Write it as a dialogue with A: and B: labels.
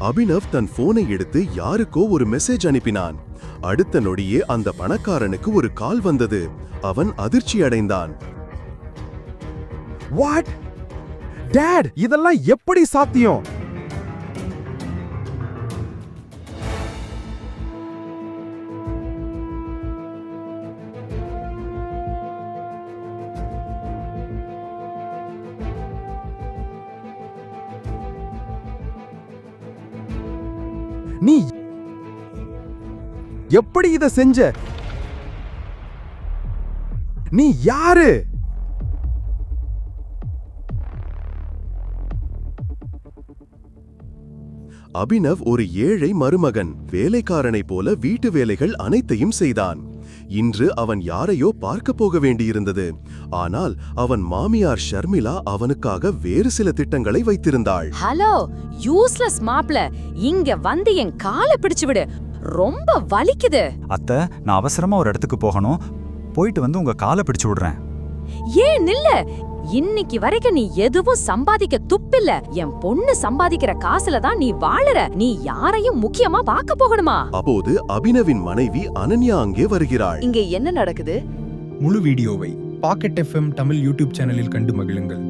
A: அபினவ் தன் போனை எடுத்து யாருக்கோ ஒரு மெசேஜ் அனுப்பினான். அடுத்த நொடியே அந்த பணக்காரனுக்கு ஒரு கால் வந்தது. அவன் அதிர்ச்சி அடைந்தான்.
B: வாட் டாட், இதெல்லாம் எப்படி சாத்தியம்? நீ எப்படி இத செஞ்ச? நீ யாரு?
A: அபினவ் ஒரு ஏழை மருமகன். வேலைக்காரனைப் போல வீட்டு வேலைகள் அனைத்தையும் செய்தான். இன்று அவன் யாரையோ பார்க்க போக வேண்டியிருந்தது. ஆனால் அவன் மாமியார் ஷர்மிளா அவனுக்காக வேறு சில திட்டங்களை வைத்திருந்தாள்.
C: ஹலோ யூஸ்லெஸ் மாப்ள, இங்க வந்து என் காலை பிடிச்சு விடு, ரொம்ப வலிக்குது.
D: அத்தை, நான் அவசரமா ஒரு இடத்துக்கு போகணும். போயிட்டு வந்து உங்க காலை பிடிச்சு விடுறேன்.
C: ஏன் நில்ல, இன்னைக்கு வரைக்கும் நீ எதுவும் சம்பாதிக்க துப்பில்ல. என் பொண்ணு சம்பாதிக்கிற காசுல தான் நீ வாழற. நீ யாரையும் முக்கியமா பார்க்க போகணுமா?
A: அப்போது அபினவின் மனைவி அனன்யா அங்கே வருகிறாள்.
C: இங்க என்ன நடக்குது?
E: முழு வீடியோவை பாக்கெட் FM தமிழ் யூடியூப் சேனலில் கண்டு மகிழுங்கள்.